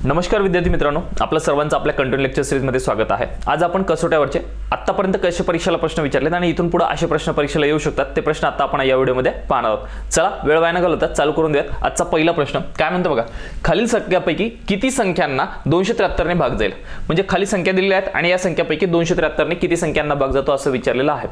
नमस्कार विद्यार्थी मित्रांनो, आपल्या सर्वांचं आपल्या कंटिन्यू लेक्चर सीरीजमध्ये स्वागत आहे। आज आपण कसोट्यावरचे आतापर्यंत कशा परीक्षेला प्रश्न विचारलेत आणि इथून पुढे असे प्रश्न परीक्षेला येऊ शकतात ते प्रश्न आता आपण या व्हिडिओमध्ये पाहणार आहोत। चला वेळ वाया न घालवता चालू करून देऊयात। आजचा पहिला प्रश्न काय म्हणतो बघा, खालील संख्यांपैकी किती संख्यांना 273 ने भाग जाईल। म्हणजे खाली संख्या दिलेल्या आहेत आणि या संख्यांपैकी 273 ने किती संख्यांना भाग जातो असं विचारलेलं आहे।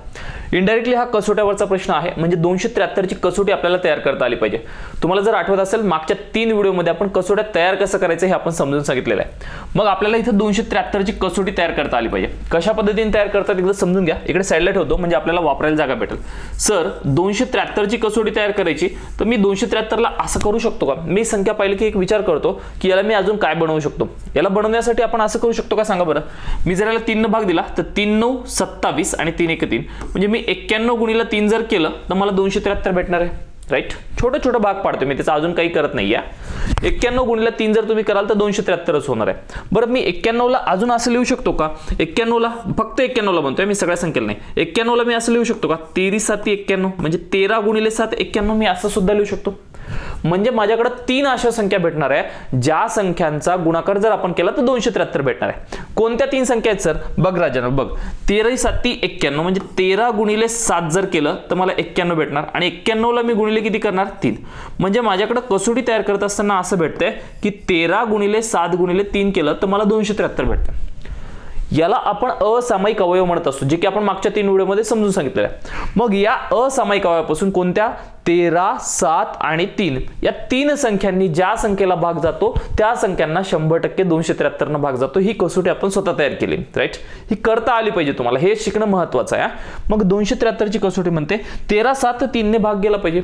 इनडायरेक्टली हा कसोट्यावरचा प्रश्न आहे, म्हणजे 273 ची कसोटी आपल्याला तयार करता आली पाहिजे। तुम्हाला जर आठवत असेल मागच्या 3 व्हिडिओमध्ये आपण कसोट्या तयार कसं करायचं हे आपण समजून सांगितलेलं आहे। मग आपल्याला इथे 273 ची कसोटी तयार करता आली पाहिजे। कशा पद्धतीने तयार करतात एकदा समजून घ्या। इकडे साइडला ठेवतो म्हणजे आपल्याला वापरायला जागा भेटेल। सर 273 ची कसोटी तयार करायची तर मी 273 ला असं करू शकतो का? मी संख्या पाहिली की एक विचार करतो की याला मी अजून काय बनवू शकतो। याला बनवण्यासाठी आपण असं करू शकतो का सांगा बरं। मी जर याला 3 ने भाग दिला तर 3 9 27 आणि 3 1 3 म्हणजे मी 91 गुणिले 3 जर केलं तर मला 273 भेटणार आहे। राइट, छोटे छोटे भाग पाडतो मी, त्याचा अजून काही करत नाहीये। 91 गुणिले 3 जर तुम्ही कराल तर 273च होणार आहे। बरं मी 91 ला अजून असं लिहू शकतो का? 91 ला फक्त 91 ला बनतोय मी, सगळ्या संख्येला नाही। 91 ला मी असं लिहू शकतो का? 13 7 91 म्हणजे 13 गुणिले 7 91 मी असं सुद्धा लिहू शकतो। म्हणजे माझ्याकडे 3 अशा संख्या भेटणार आहे ज्या संख्यांचा गुणाकार जर आपण केला तर 273 भेटणार आहे। कोणत्या 3 संख्या आहेत सर? बघ राजानो बघ, 13 7 91 म्हणजे 13 गुणिले 7 जर केलं तर मला 91 भेटणार आणि 91 ला मी गुणिले किती करणार? 3। म्हणजे माझ्याकडे कसोटी तयार करत असताना असं भेटतंय की 13 गुणिले 7 गुणिले 3 केलं तर मला 273 भेटतं। याला आपण असामायिक अवयव म्हणत असतो, जे की आपण मागच्या 3 व्हिडिओमध्ये समजून सांगितलेलं आहे। मग या असामायिक अवयवापासून कोणत्या 13 7 आणि 3 या 3 संख्यांनी ज्या संख्येला भाग जातो त्या संख्यांना 100% 273 न भाग जातो। ही कसोटी आपण स्वतः तयार केली। राइट, ही करता आली पाहिजे तुम्हाला, हे शिकणं महत्त्वाचं आहे। मग 273 ची कसोटी म्हणते 13 7 3 ने भाग गेला पाहिजे।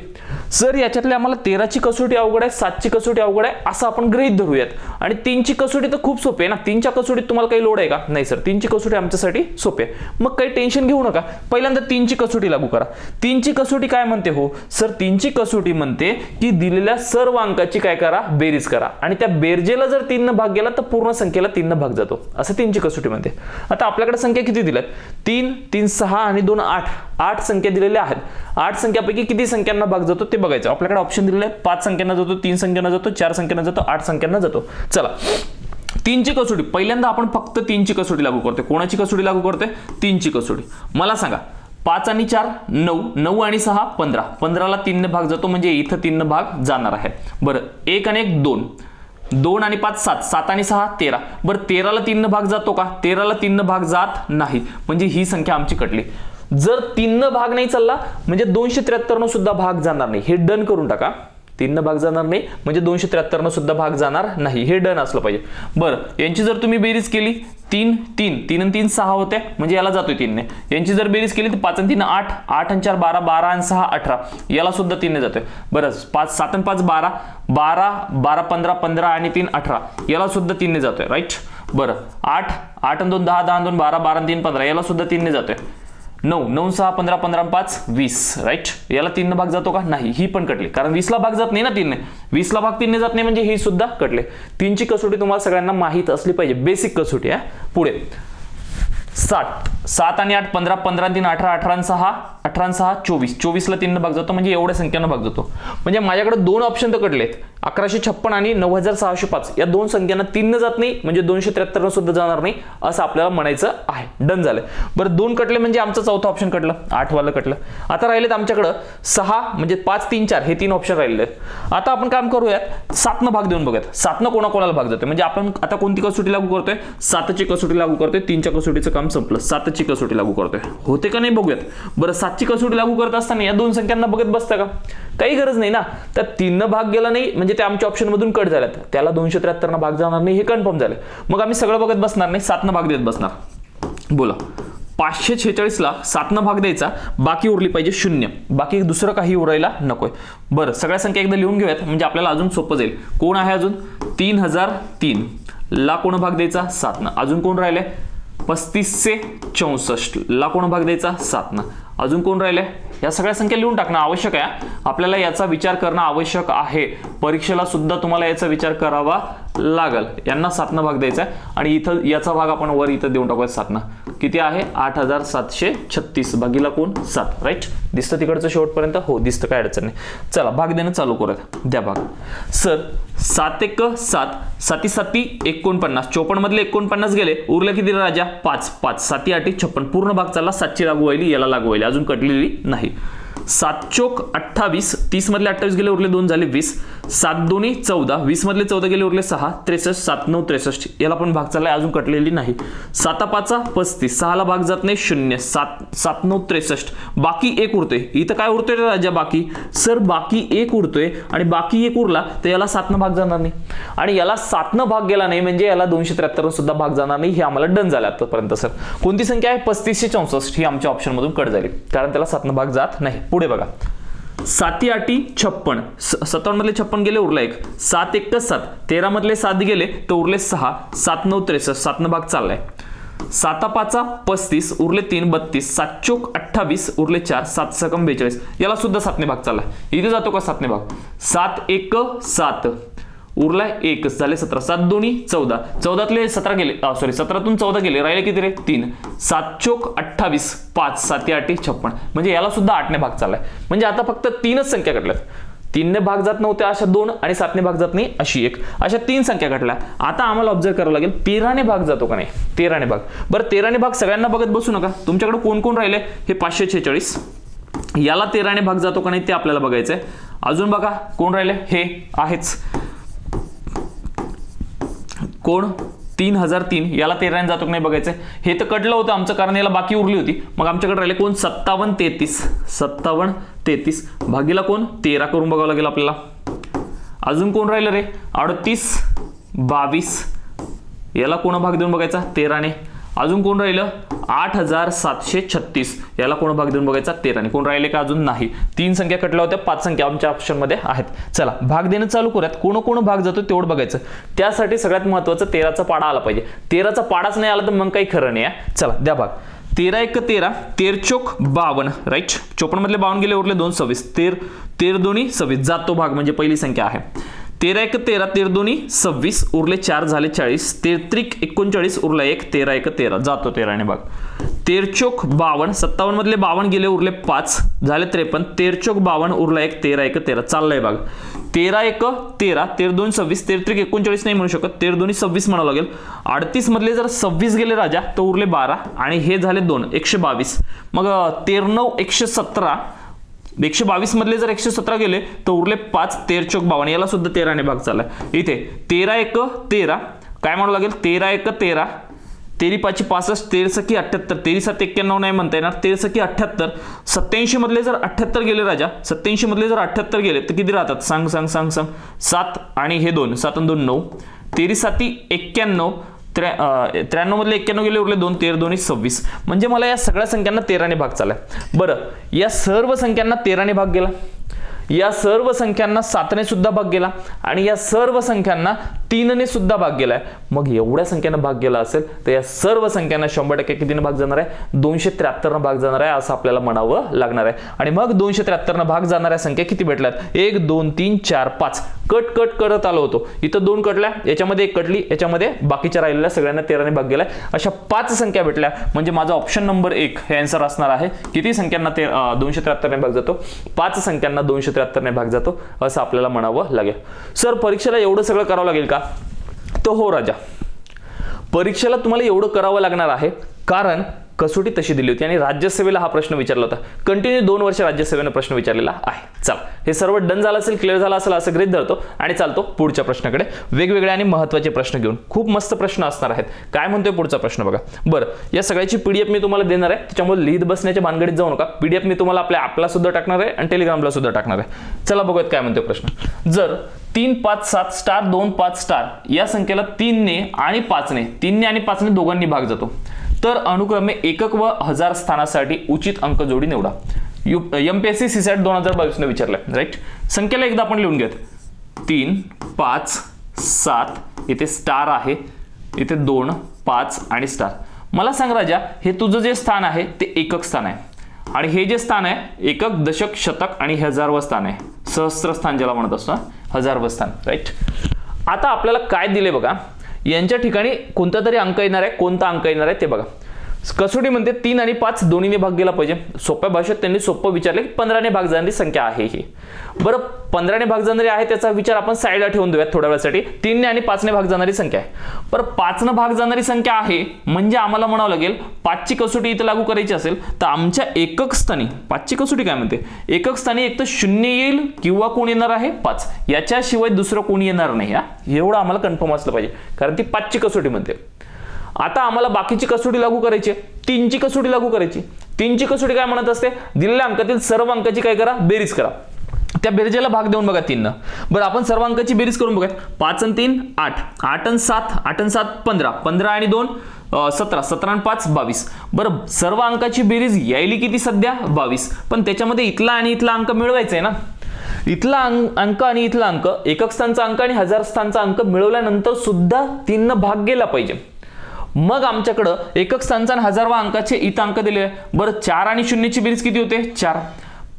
सर याच्यातले आम्हाला 13 ची कसोटी अवघड आहे, 7 ची कसोटी अवघड आहे असं आपण गृहीत धरूयात आणि 3 ची कसोटी तर खूप सोपी आहे ना। 3 च्या कसोटीत तुम्हाला काही लोड आहे का? नाही सर, 3 ची कसोटी आमच्यासाठी सोपी आहे। मग काही टेन्शन घेऊ नका, पहिल्यांदा 3 ची कसोटी लागू करा। 3 ची कसोटी काय म्हणते हो सर? 3 ची कसोटी म्हणते की दिलेल्या सर्व अंकाची काय करा? बेरीज करा आणि त्या बेरजेला जर 3 ने भाग गेला तर पूर्ण संख्येला 3 ने भाग जातो, असं 3 ची कसोटी म्हणते। आता आपल्याकडे संख्या किती दिल्यात? 3 3 6 आणि 2 8 8 संख्या दिलेल्या आहेत। 8 संख्यांपैकी किती संख्यांना भाग जातो ते बघायचं। आपल्याकडे ऑप्शन दिलेले आहे, 5 संख्यांना जातो, 3 संख्यांना जातो, 4 संख्यांना जातो, 8 संख्यांना जातो। चला 3 ची कसोटी पहिल्यांदा आपण फक्त 3 ची कसोटी लागू करतोय। कोणाची कसोटी लागू करतोय? 3 ची कसोटी। मला सांगा 5 आणि 4 9 9 आणि 6 15 15 ला 3 ने भाग जातो म्हणजे इथं 3 ने भाग जाणार आहे। बरं 1 आणि 1 2 2 आणि 5 7 7 आणि 6 13 बरं 13 ला 3 ने भाग जातो का? 13 ला 3 ने भाग जात नाही, म्हणजे ही संख्या आमची कटली। जर 3 ने भाग नाही चालला म्हणजे 273 न सुद्धा भाग जाणार नाही, हे डन करून टाका। 3 न भाग जाणार नाही म्हणजे 273 न सुद्धा भाग जाणार नाही, हे डन असलं पाहिजे। बरं यांची जर तुम्ही बेरीज केली 3 3 3 आणि 3 6 होते म्हणजे याला जातोय 3 ने। यांची जर बेरीज केली तर 5 आणि 3 8 8 आणि 4 12 12 आणि 6 18 याला सुद्धा 3 ने जातोय। बरं 5 7 आणि 5 12 12 12 15 15 आणि 3 18 याला सुद्धा 3 ने जातोय। राइट, बरं 8 8 आणि 2 10 10 आणि 2 12 12 आणि 3 15 याला सुद्धा 3 ने जातोय। 9 9 6 15 15 5 20 राइट, याला 3 ने भाग जातो का? नाही, ही पण कटली, कारण 20 ला भाग जात नाही ना 3 ने। 20 ला भाग 3 ने जात नाही म्हणजे ही सुद्धा कटले। 3 ची कसोटी तुम्हाला सगळ्यांना माहित असली पाहिजे, बेसिक कसोटी आहे। पुढे 7 7 आणि 8 15 15 आणि 3 18 18 आणि 6 18 आणि 6 24 24 ला 3 ने भाग जातो म्हणजे एवढ्या संख्यांना भाग जातो। म्हणजे माझ्याकडे 2 ऑप्शन तर कटलेत, 1156 आणि 9605 या 2 संख्यांना 3 ने जात नाही म्हणजे 273 न सुद्धा जाणार नाही असं आपल्याला म्हणायचं आहे। डन झालं। बरं 2 कटले म्हणजे आमचं चौथा ऑप्शन कटलं, 8 वाला कटलं। आता राहिलेत आमच्याकडे 6 म्हणजे 5 3 4 हे 3 ऑप्शन राहिले आहेत। आता आपण काम करूयात 7 न भाग देऊन बघूयात 7 न कोणाकोणाला भाग जातोय। म्हणजे आपण आता कोणती कसोटी लागू करतोय? 7 ची कसोटी लागू करतोय। 3 च्या कसोटीचं काम संपलं, 7 ची कसोटी लागू करतोय। होते का नाही बघूयात। बरं 7 ची कसोटी लागू करत असताना या 2 संख्यांना बघत बसता का? काही गरज नाही ना। तर 3 न भाग गेला नाही म्हणजे ते आमच्या ऑप्शन मधून कट झाल्यात, त्याला 273 न भाग जाणार नाही, हे कन्फर्म झालं। मग आम्ही सगळं बघत बसणार नाही, 7 न भाग देत बसणार। बोला 546 ला 7 न भाग द्यायचा, बाकी उरली पाहिजे 0, बाकी दुसरं काही उरायला नकोय। बरं सगळ्या संख्या एकदा लिहून घेऊयात म्हणजे आपल्याला अजून सोपं जाईल। कोण आहे अजून? 3003 ला कोण भाग द्यायचा? 7 न। अजून कोण राहिले? 3564 ला कोण भाग द्यायचा? 7 न। अजून कोण राहिले? या सगळ्या संख्या लिहून टाकणं आवश्यक आहे। आपल्याला याचा विचार करणं आवश्यक आहे, परीक्षेला सुद्धा तुम्हाला याचा विचार करावा लागल, यांना 7 भाग द्यायचा आहे आणि इथं याचा भाग आपण वर इथं देऊन टाकूया 7 किती आहे 8736 भागीला कोण 7 राईट. दिसतं तिकडचं शेवटपर्यंत? हो दिसतं, काय अडचण नाही. चला भाग देणं चालू करूयात. द्या भाग. सर 7 1 7 7 7 49 54 मधले 49 गेले, उरले किती राजा 5 5 7 8 56 पूर्ण भाग चालला. 7ची लागू व्हायली, याला लागू व्हायली, अजून कटलेली नाही. 7 चोक 28 30 मधले 28 गेले, उरले 2 झाले 20. 7 दोन्ही 14 20 मधले 14 गेले, उरले 6 63 7 9 63 याला पण भाग चाललाय, अजून कटलेली नाही. 7 5 35 6 ला भाग जात नाही 0 7 7 9 63 बाकी 1 उरतोय. इथं काय उरतोय राजा बाकी? सर बाकी 1 उरतोय आणि बाकी 1 उरला तर याला 7 भाग जाणार नाही आणि याला 7 भाग गेला नाही म्हणजे याला 273 सुद्धा भाग जाणार नाही. हे आम्हाला डन झालं आतापर्यंत. सर कोणती संख्या आहे 3564 ही आमच्या ऑप्शन मधून कट झाली कारण त्याला 7 भाग जात नाही. पुढे बघा 7 8 56 57 मधले 56 गेले, उरला 1. 7 1 7 13 मधले 7 गेले तर उरले 6 7 9 63 7 भाग चाललाय. 7 5 35 उरले 3 32 7 चोक 28 उरले 4 7 6 42 याला सुद्धा 7 भाग चाललाय. इथे जातो का 7 भाग? 7 1 7 उरलाय 1 झाले 17 7 दोन्ही 14 14तले 17 गेले, सॉरी 17तून 14 गेले, राहिले किती रे 3. 7 चोक 28 5 7 8 56 म्हणजे याला सुद्धा 8 भाग चाललाय. म्हणजे आता फक्त 3च संख्या घडल्यात. 3 भाग जात नव्हत्या अशा 2 आणि 7 भाग जात नाही अशी 1, अशा 3 संख्या घडल्या. आता आम्हाला ऑब्झर्व करावं लागेल 13 भाग जातो का नाही. 13 भाग, बरं 13 भाग सगळ्यांना बघत बसू नका. तुमच्याकडे कोण कोण राहिले हे 546 याला 13 भाग जातो का नाही ते आपल्याला बघायचंय. अजून बघा कोण राहिले, हे आहेच कोण 3003 याला 13 जातो का नाही बघायचंय. हे तर कटलं होतं आमचं कारण याला बाकी उरली होती. मग आमच्याकडे राहिले कोण 57 33 भागीला कोण 13 करून बघावं लागेल आपल्याला. अजून कोण राहिलं रे 38 22 याला कोण भाग देऊन बघायचा 13 अजून कोण राहिलं 8736 याला कोण भाग देऊन बघायचा 13 कोण राहिले का अजून नाही. 3 संख्या कटल्या होत्या, 5 संख्या आमच्या ऑप्शन मध्ये आहेत. चला भाग देणं चालू करूयात. कोण कोण भाग जातो तेवढं बघायचं. त्यासाठी सगळ्यात महत्त्वाचं 13चा पाडा आला पाहिजे. 13चा पाडाच नाही आला तर मग काही खरं नाही. चला द्या भाग. 13 1 13 13 चोक 52 राईट. 54 मधले 52 गेले, उरले 2 26 13 दोन्ही 26 जातो भाग म्हणजे पहिली संख्या आहे. 13 1 13 13 दोन्ही 26 उरले 4 झाले 40 13 39 उरला 1 13 1 13 जातो 13 भाग. 13 चोक 52 57 मधले 52 गेले, उरले 5 झाले 53 13 चोक 52 उरला 1 13 1 13 चाललाय भाग. 13 1 13 13 2 26 13 39 नाही म्हणू शकत, 13 दोन्ही 26 म्हणावं लागेल. 38 मधले जर 26 गेले राजा तर उरले 12 आणि हे झाले 2 122. मग 13 9 117 122 मधले जर 117 गेले तर उरले 5 13 चोक 52 याला सुद्धा 13 भाग चाललाय. इथे 13 1 13 काय म्हणावं लागेल 13 1 13 13 5 65 13 सकी 78 13 7 91 नाही म्हणता येणार 13 सकी 78. 87 मधले जर 78 गेले राजा 87 मधले जर 78 गेले तर किती राहतात सांग सांग सांग सांग 7 आणि हे 2 7 आणि 2 9 13 7 91 93 मधले 91 गेले, उरले 2 13 दोन्ही 26 म्हणजे मला या सगळ्या संख्यांना 13 भाग चाललाय. बरं या सर्व संख्यांना 13 भाग गेला, या सर्व संख्यांना 7 ने सुद्धा भाग गेला आणि या सर्व संख्यांना 3 ने सुद्धा भाग गेलाय. मग एवढ्या संख्यांना भाग गेला असेल तर या सर्व संख्यांना 100% कितीने भाग जाणार आहे 273 भाग जाणार आहे असं आपल्याला म्हणावं लागणार आहे. आणि मग 273 भाग जाणाऱ्या संख्या किती भेटल्यात 1 2 3 4 5 कट कट करत आलो होतो. इथं 2 कटल्या, याच्यामध्ये 1 कटली, याच्यामध्ये बाकीच्या राहिलेल्या सगळ्यांना 13 भाग गेलाय. अशा 5 संख्या भेटल्या म्हणजे माझा ऑप्शन नंबर 1 हे आन्सर असणार आहे. किती संख्यांना 273 भाग जातो 5 संख्यांना 273 भाग जातो असं आपल्याला म्हणावं लागेल. सर परीक्षेला एवढं सगळं करावं लागेल का? तो हो राजा, परीक्षेला तुम्हाला एवढं करावं लागणार आहे कारण कसोटी तशी दिली होती आणि राज्यसेवेला हा प्रश्न विचारला होता. कंटिन्यू 2 वर्ष राज्यसेवेने प्रश्न विचारलेला आहे. चला हे सर्व डन झालं असेल, क्लिअर झालं असेल असं गृहीत धरतो आणि चालतो पुढच्या प्रश्नाकडे. वेगवेगळे आणि महत्त्वाचे प्रश्न घेऊन खूप मस्त प्रश्न असणार आहेत. काय म्हणतोय पुढचा प्रश्न बघा. बरं या सगळ्याची पीडीएफ मी तुम्हाला देणार आहे, त्याच्यामुळे लिहित बसण्याच्या भानगडीत जाऊ नका. पीडीएफ मी तुम्हाला आपल्या ॲपला सुद्धा टाकणार आहे आणि टेलिग्रामला सुद्धा टाकणार आहे. चला बघूयात काय म्हणतोय प्रश्न. जर 3 5 7 स्टार 2 5 स्टार या संख्येला 3 ने आणि 5 ने 3 ने आणि 5 ने दोघांनी भाग जातो तर अनुक्रमे एकक व हजार स्थानासाठी उचित अंक जोडी निवडा. एमपीएससी सीसॅट 2022 ने विचारलंय राईट. संख्येला एकदा आपण लिहून घेत 3 5 7 इथे स्टार आहे, इथे 2 5 आणि स्टार. मला सांग राजा हे तुझं जे स्थान आहे ते एकक स्थान आहे आणि हे जे स्थान आहे एकक दशक शतक आणि हजारवं स्थान आहे, सहस्त्र स्थान ज्याला म्हणत असतो हजारवं स्थान राईट. आता आपल्याला काय दिले बघा, यांच्या ठिकाणी कोणता तरी अंक येणार आहे, कोणता अंक येणार आहे ते बघा. कसोटी म्हणते 3 आणि 5 दोन्हीने भाग गेला पाहिजे. सोप्या भाषेत त्यांनी सोपं विचारले की 15ने भाग जाणारी संख्या आहे ही. बरं 15ने भाग जाणारी आहे त्याचा विचार आपण साईडला ठेवून देऊयात थोड्या वेळासाठी. 3ने आणि 5ने भाग जाणारी संख्या आहे. बरं 5ने भाग जाणारी संख्या आहे म्हणजे आम्हाला म्हणावं लागेल 5ची कसोटी इथं लागू करायची असेल तर आमच्या एकक स्थानी 5ची कसोटी काय म्हणते, एकक स्थानी एक तर 0 येईल किंवा कोण येणार आहे 5, याच्याशिवाय दुसरं कोणी येणार नाही. एवढं आम्हाला कन्फर्म असलं पाहिजे कारण ती 5ची कसोटी म्हणते. आता आम्हाला बाकीची कसोटी लागू करायची, 3ची कसोटी लागू करायची. 3ची कसोटी काय म्हणत असते, दिलेल्या अंकातील सर्व अंकाची काय करा, बेरीज करा. त्या बेरजेला भाग देऊन बघा 3 न. बरं आपण सर्व अंकाची बेरीज करून बघा. 5 आणि 3 8, 8 आणि 7, 8 आणि 7 15, 15 आणि 2 17, 17 आणि 5 22. बरं सर्व अंकाची बेरीज यायली किती सध्या 22, पण त्याच्यामध्ये इथला आणि इथला अंक मिळवायचा आहे ना. इथला अंक आणि इथला अंक, एकक स्थानचा अंक आणि हजार स्थानचा अंक मिळवल्यानंतर सुद्धा 3 न भाग गेला पाहिजे. मग आमच्याकडे एकक स्थानचा आणि हजारवा अंकाचे इथं अंक दिले. बरं 4 आणि 0ची बेरीज किती होते 4,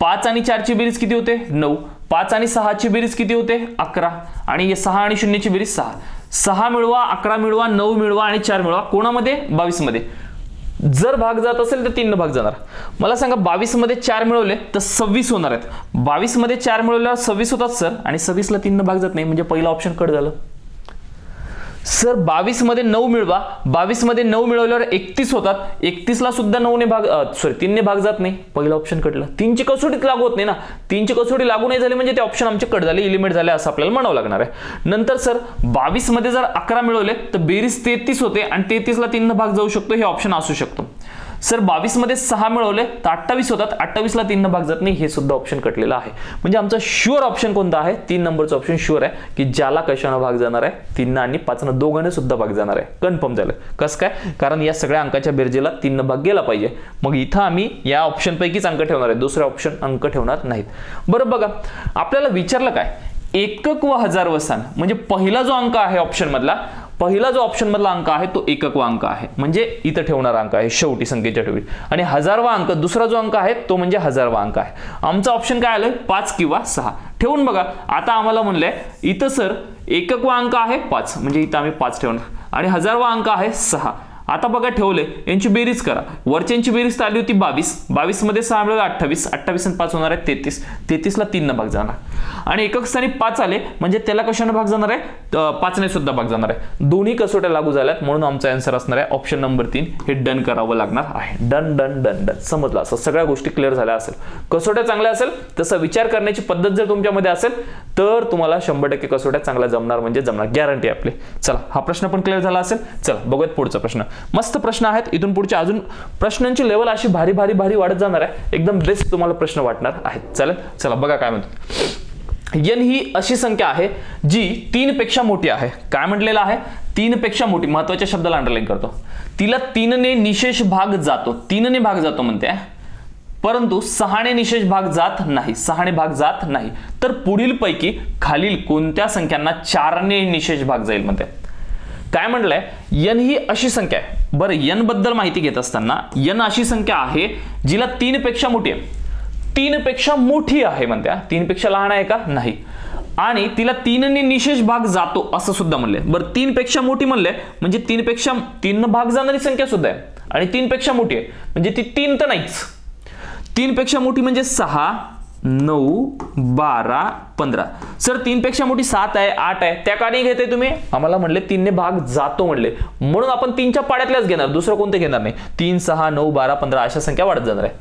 5 आणि 4ची बेरीज किती होते 9, 5 आणि 6ची बेरीज किती होते 11 आणि 6 आणि 0ची बेरीज 6. 6 मिळवा, 11 मिळवा, 9 मिळवा आणि 4 मिळवा. कोणामध्ये 22 मध्ये. जर भाग जात असेल तर 3 न भाग जाणार. मला सांगा 22 मध्ये 4 मिळवले तर 26 होणार आहेत. 22 मध्ये 4 मिळवल्यावर 26 होतात सर आणि 26 ला 3 न भाग जात नाही म्हणजे पहिला ऑप्शन कट झालं. सर 22 मध्ये 9 मिळवा, 22 मध्ये 9 मिळवल्यावर 31 होतात, 31 ला सुद्धा 3 ने भाग जात नाही, पहिला ऑप्शन कटला. 3ची कसोटीत लागू होत नाही ना. 3ची कसोटी लागू नाही झाली म्हणजे ते ऑप्शन आमचे कट झाले, एलिमिनेट झाले असं आपल्याला म्हणावं लागणार आहे. नंतर सर 22 मध्ये जर 11 मिळवले तर बेरीज 33 होते आणि 33 ला 3 न भाग जाऊ शकतो, हे ऑप्शन असू शकतो. सर 22 मध्ये 6 मिळवले तर 28 होतात, 28 ला 3 न भाग जात नाही, हे सुद्धा ऑप्शन कटलेलं आहे. म्हणजे आमचा शुअर ऑप्शन कोणता आहे, 3 नंबरचा ऑप्शन शुअर आहे की ज्याला कशानं भाग जाणार आहे, 3 आणि 5 दोघांना सुद्धा भाग जाणार आहे. कन्फर्म झालं. कसं काय, कारण या सगळ्या अंकाच्या बेरजेला 3 न भाग गेला पाहिजे. मग इथं आम्ही या ऑप्शन पैकीच अंक ठेवणार आहे, दुसरे ऑप्शन अंक ठेवणार नाहीत. बरं बघा आपल्याला विचारलं काय, एकक व हजारव स्थान म्हणजे पहिला जो अंक आहे ऑप्शन मधला, पहिला जो ऑप्शन मधला अंक आहे तो एककवा अंक आहे म्हणजे इथं ठेवणारा अंक आहे शेवटी संख्येच्या ठेवी. आणि हजारवा अंक दुसरा जो अंक आहे तो म्हणजे हजारवा अंक आहे. आमचा ऑप्शन काय आलं 5 किंवा 6 ठेवून बघा. आता आम्हाला म्हणलंय इथं सर एककवा अंक आहे 5 म्हणजे इथं आम्ही 5 ठेवणार आणि हजारवा अंक आहे 6. आता बघा ठेवले, यांची बेरीज करा. वरच्यांची बेरीज आली होती 22, 22 मध्ये 6 मिळवले 28, 28 आणि 5 होणार आहे 33, 33 ला 3 न भाग जाणार आणि एकक स्थानी 5 आले म्हणजे त्याला कशाने भाग जाणार आहे 5 ने सुद्धा भाग जाणार आहे. दोन्ही कसोट्या लागू झाल्यात म्हणून आमचा आन्सर असणार आहे ऑप्शन नंबर 3. हे डन करावं लागणार आहे. Done done done done. समजलं असं सगळ्या गोष्टी क्लिअर झाल्या असेल, कसोट्या चांगल्या असेल, तसा विचार करण्याची पद्धत जर तुमच्यामध्ये असेल तर तुम्हाला 100% कसोट्या चांगल्या जमणार म्हणजे जमणार, गॅरंटी आपली. चला हा प्रश्न पण क्लिअर झाला असेल. चला बघूयात पुढचा प्रश्न. मस्त प्रश्न आहेत, इथून पुढचे अजून प्रश्नांची लेवल अशी भारी भारी भारी वाढत जाणार आहे. एकदम बेस्ट तुम्हाला प्रश्न वाटणार आहेत. चालेल चला बघा काय म्हणतो. n ही अशी संख्या आहे जी 3 पेक्षा मोठी आहे. काय म्हटलेलं आहे 3 पेक्षा मोठी, महत्वाच्या शब्दाला अंडरलाईन करतो. तिला 3 ने निशेष भाग जातो, 3 ने भाग जातो म्हणते, परंतु 6 ने निशेष भाग जात नाही, 6 ने भाग जात नाही. तर पुढील पैकी खालील कोणत्या संख्यांना 4 ने निशेष भाग जाईल म्हणते. काय म्हटलंय n ही अशी संख्या आहे. बरं n बद्दल माहिती घेत असताना n अशी संख्या आहे जिला 3 पेक्षा मोठी आहे, 3 पेक्षा मोठी आहे म्हणत्या, 3 पेक्षा लहान आहे का नाही, आणि तिला 3 ने निशेष भाग जातो असं सुद्धा म्हणले. बरं 3 पेक्षा मोठी म्हणले म्हणजे 3 पेक्षा 3 भाग जाणारी संख्या सुद्धा आहे आणि 3 पेक्षा मोठी आहे म्हणजे ती 3 तर नाहीच. 3 पेक्षा मोठी म्हणजे 6 9 12 15. सर 3 पेक्षा मोठी 7 आहे 8 आहे, त्या का नाही घेते तुम्ही, आम्हाला म्हणले 3 ने भाग जातो म्हणले म्हणून आपण 3च्या पाड्यातल्याच घेणार, दुसरं कोणते घेणार नाही. 3 6 9 12 15 अशा संख्या वाढत जाणार आहे.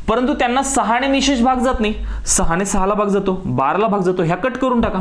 परंतु त्यांना 6 ने निशेष भाग जात नाही, 6 ने 6 ला भाग जातो, 12 ला भाग जातो, ह्या कट करून टाका.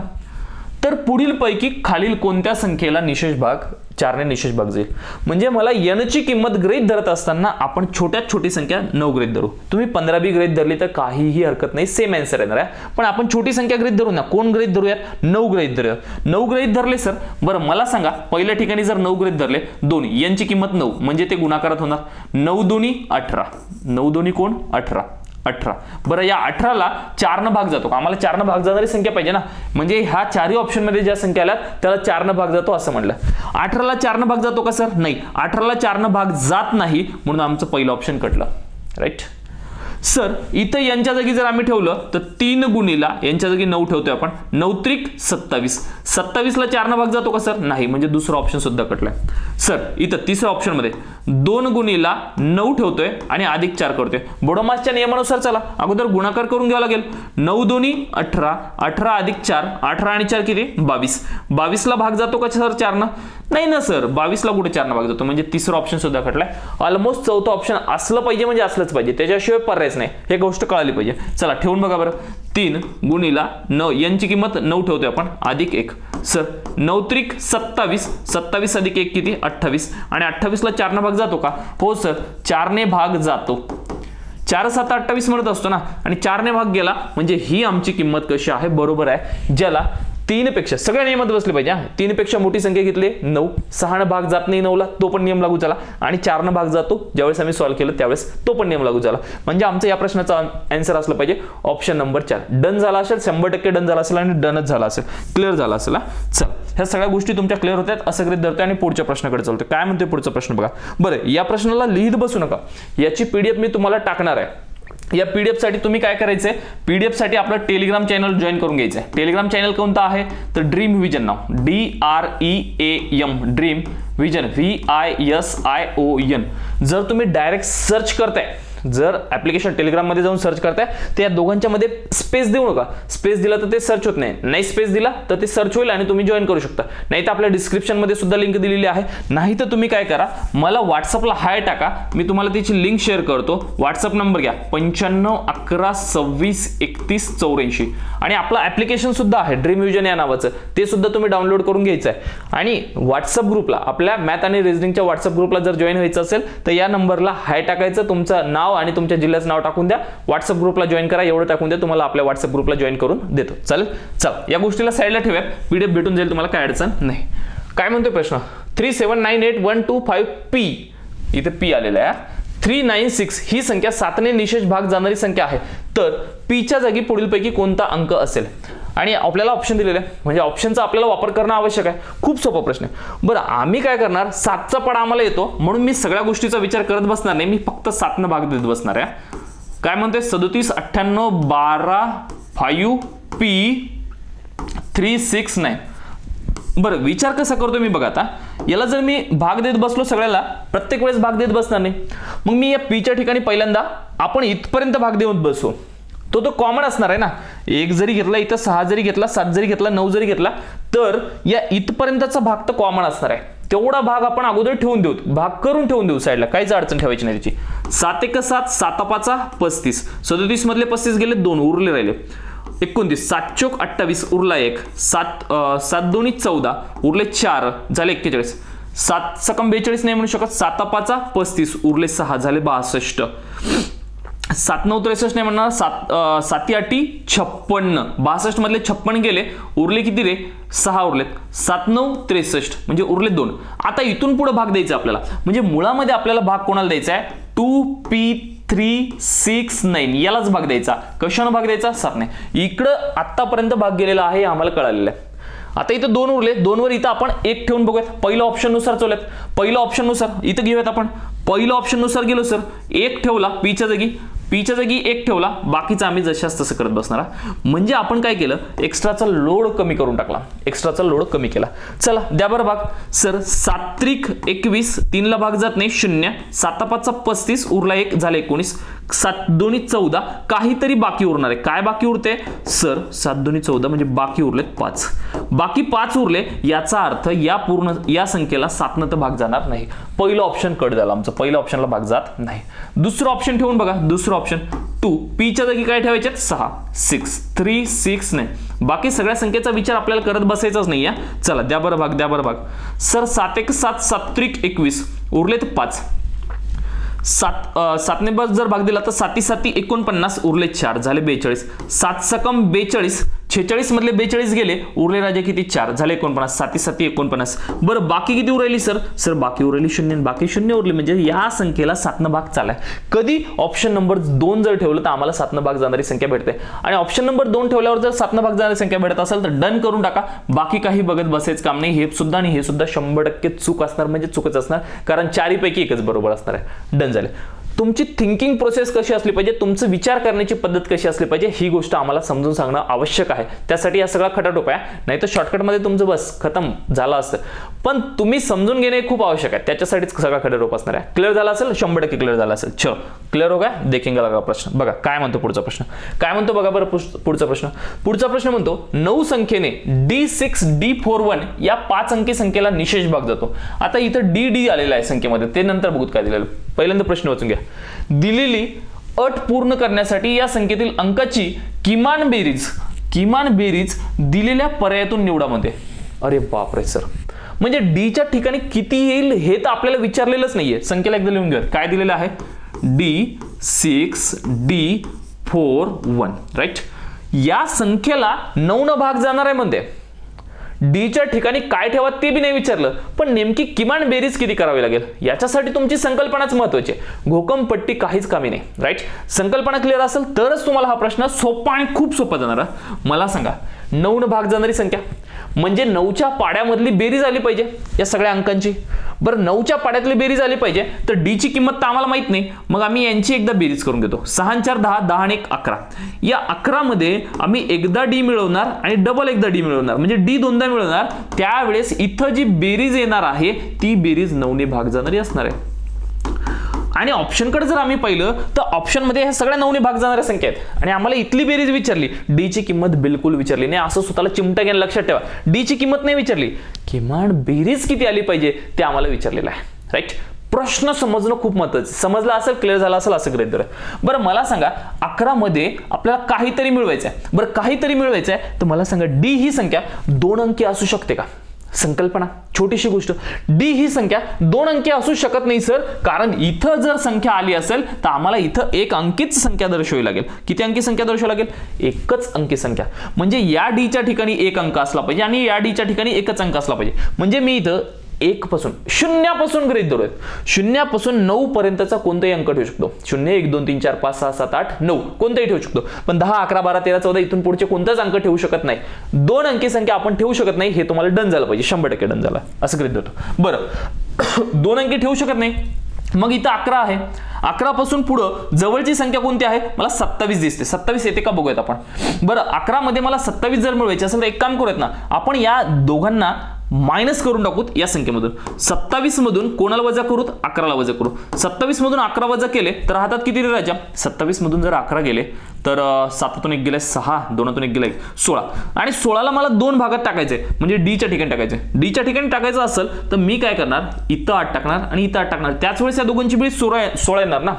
तर पुढील पैकी खालील कोणत्या संख्येला निशेष भाग 4 ने निशेष भाग जाईल. म्हणजे मला n ची किंमत गृहीत धरत असताना आपण छोट्यात छोटी संख्या 9 गृहीत धरू. तुम्ही 15 बी गृहीत धरली तर काहीही हरकत नाही, सेम आन्सर येणार आहे. पण आपण छोटी संख्या गृहीत धरू ना, कोण गृहीत धरूयात 9 गृहीत धरूयात. 9 गृहीत धरले सर. बरं मला सांगा पहिल्या ठिकाणी जर 9 गृहीत धरले, 2 n ची किंमत 9 म्हणजे ते गुणाकारात होणार. 9 2 18, 9 2 कोण 18, 18. बरं या 18 ला 4 न भाग जातो का, आम्हाला 4 न भाग जाणारी संख्या पाहिजे ना, म्हणजे ह्या चारही ऑप्शन मध्ये ज्या संख्या आल्यात त्याला 4 न भाग जातो असं म्हणलं. 18 ला 4 न भाग जातो का सर, नाही, 18 ला 4 न भाग जात नाही म्हणून आमचं पहिलं ऑप्शन कटलं. राईट. सर इथं यांच्या जागी जर आम्ही ठेवलं तर 3 गुणीला यांच्या जागी 9 ठेवतोय आपण, 9 त्रिक 27, 27 ला 4 भाग जातो का सर? नाही, म्हणजे दुसरा ऑप्शन सुद्धा कटलाय. सर इथं तिसऱ्या ऑप्शन मध्ये 2 गुणीला 9 ठेवतोय आणि अधिक 4 करतोय. बोडोमासच्या नियमानुसार चला अगोदर गुणाकार करून घ्यावा लागेल. 9 दोन्ही 18, 18 अधिक 4, 18 आणि 4 किती? 22. 22 ला भाग जातो का सर 4 ना? नाही ना सर, 22 ला कुठे 4 भाग जातो, म्हणजे तिसरा ऑप्शन सुद्धा कटलाय. ऑलमोस्ट चौथा ऑप्शन असलं पाहिजे म्हणजे असलंच पाहिजे, त्याच्याशिवाय पर्यायच नाही, हे गोष्ट कळाली पाहिजे. चला ठेवून बघा बरं. 3 गुणीला 9 यांची किंमत 9 ठेवतोय आपण, अधिक 1. सर 9 त्रिक 27, 27 अधिक 1 किती? 28. आणि 28 ला 4 भाग जातो का? हो सर, 4 ने भाग जातो. 4 7 28 म्हणत असतो ना, आणि 4 ने भाग गेला म्हणजे ही आमची किंमत कशी आहे? बरोबर आहे, ज्याला 3 पेक्षा सगळ्या नियमात बसले पाहिजे. 3 पेक्षा मोठी संख्या घेतली 9, 6 ने भाग जात नाही 9 ला, तो पण नियम लागू झाला. आणि 4 ने भाग जातो, ज्यावेळेस आम्ही सॉल्व्ह केलं त्यावेळेस तो पण नियम लागू झाला. म्हणजे आमचं या प्रश्नाचा आन्सर असलं पाहिजे ऑप्शन नंबर 4. डन झाला असेल, 100% डन झाला असेल आणि डनच झाला असेल, क्लिअर झाला असेल. चला ह्या सगळ्या गोष्टी तुमच्या क्लिअर होत्यात असं गृहीत धरतोय आणि पुढच्या प्रश्नाकडे चालतोय. काय म्हणतोय पुढचा प्रश्न बघा. बरं, या प्रश्नाला लिहित बसू नका, याची पीडीएफ मी तुम्हाला टाकणार आहे. या पीडीएफ साठी तुम्ही काय करायचंय? पीडीएफ साठी आपलं टेलिग्राम चॅनल जॉईन करून घ्यायचंय. टेलिग्राम चॅनल कोणतं आहे? तर ड्रीम विजन नाव, DREAM ड्रीम विजन, VISION. जर तुम्ही डायरेक्ट सर्च करताय, जर ऍप्लिकेशन टेलिग्राम मध्ये जाऊन सर्च करताय तर या दोघांच्या मध्ये स्पेस देऊ नका. स्पेस दिला तर ते सर्च होत नाही, नाही स्पेस दिला तर ते सर्च होईल आणि तुम्ही जॉईन करू शकता. नाही तर आपल्या डिस्क्रिप्शन मध्ये सुद्धा लिंक दिलेली आहे. नाही तर तुम्ही काय करा, मला व्हॉट्सअपला हाय टाका, मी तुम्हाला त्याची लिंक शेअर करतो. व्हॉट्सअप नंबर घ्या 95 11 26 31 84. आणि आपलं ऍप्लिकेशन सुद्धा आहे ड्रीम विजन या नावाचं, ते सुद्धा तुम्ही डाउनलोड करून घ्यायचं आहे. आणि व्हॉट्सअप ग्रुपला, आपल्या मॅथ आणि रिझनिंगच्या व्हॉट्सअप ग्रुपला जर जॉईन व्हायचं असेल तर या नंबरला हाय टाकायचं, तुमचं नाव आणि तुमच्या जिल्ह्याचं नाव टाकून द्या, व्हॉट्सअप ग्रुपला जॉईन करा, एवढं टाकून द्या, तुम्हाला आपल्या व्हॉट्सअप ग्रुपला जॉईन करून देतो. चालेल, चला या गोष्टीला साईडला ठेवूया, पीडीएफ भेटून जाईल तुम्हाला, काय अडचण नाही. काय म्हणतोय प्रश्न? 3798125P, इथे P आलेला आहे. 396 ही संख्या 7 ने निशेष भाग जाणारी संख्या आहे, तर P च्या जागी पुढीलपैकी कोणता अंक असेल? आणि आपल्याला ऑप्शन दिलेले आहे, म्हणजे ऑप्शनचा आपल्याला वापर करणं आवश्यक आहे. खूप सोपा प्रश्न आहे. बरं, आम्ही काय करणार, 7चा पडा आम्हाला येतो म्हणून मी सगळ्या गोष्टीचा विचार करत बसणार नाही, मी फक्त 7 ने भाग देत बसणार आहे. काय म्हणतोय? 37 98 12 5P 369. बरं, विचार कसा करतो मी बघा. आता याला जर मी भाग देत बसलो सगळ्याला, प्रत्येक वेळेस भाग देत बसणार नाही, मग मी या P च्या ठिकाणी पहिल्यांदा आपण इथपर्यंत भाग देऊन बसू, तो कॉमन असणार आहे ना. 1 जरी घेतला, इथं 6 जरी घेतला, 7 जरी घेतला, 9 जरी घेतला, तर या इथपर्यंतचा भाग तर कॉमन असणार आहे. तेवढा भाग आपण अगोदर ठेवून देऊ, भाग करून ठेवून देऊ साईडला, काहीच अडचण ठेवायची नाही त्याची. 7 1 7, 7 5 35, 37 मधले 35 गेले, 2 उरले राहिले 29, 7 चोक 28 उरला 1, 7 2 14 उरले 4 झाले 41, 7 सकम 42 नाही म्हणू शकत, 7 5 35 उरले 6 झाले 62, 7 9 63 नाही म्हणणार, 7 8 56, 62 मधले 56 गेले, उरले किती रे? 6 उरलेत, 7 9 63 म्हणजे उरले 2. आता इथून पुढे भाग द्यायचा आपल्याला, म्हणजे मुळामध्ये आपल्याला भाग कोणाला द्यायचा आहे? 2P369 यालाच भाग द्यायचा. कशाने भाग द्यायचा? 7 ने. इकडं आतापर्यंत भाग गेलेला आहे आम्हाला कळालेलं आहे. आता इथं 2 उरले, 2 वर इथं आपण 1 ठेवून बघूयात. पहिलं ऑप्शन नुसार चालूयात, पहिलं ऑप्शन नुसार इथं घेऊयात आपण. पहिलं ऑप्शन नुसार गेलो सर, 1 ठेवला P च्या जागी, 1 ठेवला, बाकीचं आम्ही जशाच तसं करत बसणार. म्हणजे आपण काय केलं, एक्स्ट्राचा लोड कमी करून टाकला, एक्स्ट्राचा लोड कमी केला. चला द्या बरं भाग. सर 7 त्रिक 21, 3 ला भाग जात नाही 0, 7 5 35 उरला 1 झाले 19, 7 2 14 काहीतरी बाकी उरणार आहे. काय बाकी उरते सर? 7 2 14 म्हणजे बाकी उरलेत 5, बाकी 5 उरले, याचा अर्थ या संख्येला 7 न तर भाग जाणार नाही. पहिलं ऑप्शन कट झालं आमचं, पहिल्या ऑप्शनला भाग जात नाही. दुसरं ऑप्शन ठेवून बघा, दुसरं ऑप्शन 2, P च्या जागी काय ठेवायचे? 6 6 3 6 नाही. बाकी सगळ्या संख्येचा विचार आपल्याला करत बसायचाच नाही. चला द्या बरं भाग, द्या बरं भाग. सर 7 1 7, 7 त्रिक 21 उरले तर 5, 7 ने बस जर भाग दिला तर 7 7 49 उरले 4 झाले 42, 7 सकम 42, 46 मधले 42 गेले, उरले राजे किती? 4 झाले 49, 7 7 49. बरं बाकी किती उरली सर? सर बाकी उरली 0, बाकी 0 उरले, म्हणजे या संख्येला 7 न भाग चालाय. कधी? ऑप्शन नंबर 2 जर ठेवलं तर आम्हाला 7 न भाग जाणारी संख्या भेटते. आणि ऑप्शन नंबर 2 ठेवल्यावर जर 7 न भाग जाणारी संख्या भेटत असेल तर डन करून टाका, बाकी काही बघत बसायचं काम नाही. हे सुद्धा आणि हे सुद्धा 100% चूक असणार, म्हणजे चूकच असणार, कारण 4 पैकी एकच बरोबर असणार आहे. डन झाले. तुमची थिंकिंग प्रोसेस कशी असली पाहिजे, तुमचं विचार करण्याची पद्धत कशी असली पाहिजे, ही गोष्ट आम्हाला समजून सांगणं आवश्यक आहे. त्यासाठी हा सगळा खटाटोप आहे, नाही तर शॉर्टकटमध्ये तुमचं बस खतम झालं असतं. पण तुम्ही समजून घेणे खूप आवश्यक आहे, त्याच्यासाठीच सगळा खटाटोप असणार आहे. क्लिअर झाला असेल, 100% क्लिअर झाला असेल. चलो क्लिअर हो गया, देखेंगे लगा प्रश्न. बघा काय म्हणतो पुढचा प्रश्न, काय म्हणतो बघा बरं पुढचा प्रश्न म्हणतो 9 संख्येने D6D41 या 5 अंकी संख्येला निशेष भाग जातो. आता इथं डी आलेला आहे संख्येमध्ये, ते नंतर बघूत काय दिलेलं. पहिल्यांदा प्रश्न वाचून घ्या. दिलेली अट पूर्ण करण्यासाठी या संख्येतील अंकाची किमान बेरीज दिलेल्या पर्यायातून निवडा मध्ये. अरे बापरे सर, म्हणजे डीच्या ठिकाणी किती येईल हे तर आपल्याला विचारलेलंच नाहीये. संख्येला एकदा लिहून घ्या. काय दिलेलं आहे? D6D41 right. या संख्येला 9 न भाग जाणार आहे म्हणते. डीच्या ठिकाणी काय ठेवा ते बी नाही विचारलं, पण नेमकी किमान बेरीज किती करावी लागेल याच्यासाठी तुमची संकल्पनाच महत्त्वाची आहे. घोकमपट्टी काहीच कामी नाही राईट. संकल्पना क्लिअर असेल तरच तुम्हाला हा प्रश्न सोपा आणि खूप सोपा जाणार. मला सांगा 9 न भाग जाणारी संख्या म्हणजे 9च्या पाड्यामधली बेरीज आली पाहिजे या सगळ्या अंकांची. बरं 9च्या पाड्यातली बेरीज आली पाहिजे, तर डी ची किंमत तर आम्हाला माहित नाही, मग आम्ही यांची एकदा बेरीज करून घेतो. 6 आणि 4 10, 10 आणि 1 11. या 11 मध्ये आम्ही एकदा डी मिळवणार आणि डबल एकदा डी मिळवणार, म्हणजे डी दोनदा मिळवणार. त्यावेळेस इथं जी बेरीज येणार आहे ती बेरीज 9 ने भाग जाणारी असणार आहे. आणि ऑप्शन कडे जर आम्ही पाहिलं तर ऑप्शन मध्ये ह्या सगळ्या 9 ने भाग जाणाऱ्या संख्या आहेत आणि आम्हाला इथली बेरीज विचारली, डी ची किंमत बिलकुल विचारली नाही. असं स्वतःला चिमटा घ्यायला लक्षात ठेवा. डी ची किंमत नाही विचारली, किमान बेरीज किती आली पाहिजे ते आम्हाला विचारलेलं आहे राईट. प्रश्न समजणं खूप महत्त्वाचं. समजलं असेल, क्लिअर झाला असेल असं गृहीत धरा. बरं मला सांगा 11 मध्ये आपल्याला काहीतरी मिळवायचं आहे. बरं काहीतरी मिळवायचं आहे तर मला सांगा डी ही संख्या 2 अंकी असू शकते का? संकल्पना छोटीशी गोष्ट. डी ही संख्या 2 अंकी असू शकत नाही सर, कारण इथं जर संख्या आली असेल तर आम्हाला इथं 1 अंकीच संख्या दर्शवावी लागेल. किती अंकी संख्या दर्शवावी लागेल? 1च अंकी संख्या. म्हणजे या डीच्या ठिकाणी 1 अंक असला पाहिजे आणि या डीच्या ठिकाणी 1च अंक असला पाहिजे. म्हणजे मी इथं 1 पासून 0 पासून गृहीत धरूयात. 0 पासून 9 पर्यंतचा कोणताही अंक ठेवू शकतो. 0 1 2 3 4 5 6 7 8 9 कोणताही ठेवू शकतो. पण 10 11 12 13 14 इथून पुढचे कोणताच अंक ठेवू शकत नाही. 2 अंकी संख्या आपण ठेवू शकत नाही, हे तुम्हाला डन झालं पाहिजे. 100% डन झालं असं गृहीत धरतो. बरं 2 अंकी ठेवू शकत नाही, मग इथं 11 आहे. 11 पासून पुढे जवळची संख्या कोणती आहे? मला 27 दिसते. 27 येते का बघूयात आपण. बरं 11 मध्ये मला 27 जर मिळवायचे असेल तर एक काम करूयात ना, आपण या दोघांना मायनस करून टाकूत या संख्येमधून. 27 मधून कोणाला वजा करूत? 11 ला वजा करू. 27 मधून 11 वजा केले तर हातात किती राहायच्या? 27 मधून जर 11 गेले तर 7तून 1 गेले 6, 2तून 1 गेले 16 आणि 16ला मला 2 भागात टाकायचे, म्हणजे डीच्या ठिकाणी टाकायचे. डीच्या ठिकाणी टाकायचं असेल तर मी काय करणार? इथं 8 टाकणार आणि इथं 8 टाकणार. त्याच वेळेस या दोघांची बेरीज 16 येणार ना,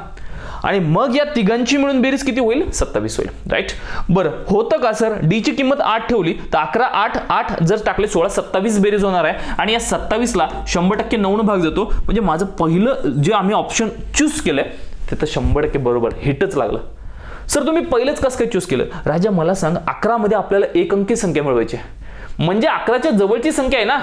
आणि मग या तिघांची मिळून बेरीज किती होईल? 27 होईल राईट. बरं होतं का सर? डी ची किंमत 8 ठेवली तर 11 8 8 जर टाकले 16 27 बेरीज होणार आहे आणि या 27 ला 100% 9 भाग जातो. म्हणजे माझं पहिलं जे आम्ही ऑप्शन चूज केलंय ते तर 100% बरोबर हिटच लागलं. सर तुम्ही पहिलेच कसं काय चूज केलं? राजा मला सांग 11 मध्ये आपल्याला 1 अंकी संख्या मिळवायची, म्हणजे 11च्या जवळची संख्या आहे ना.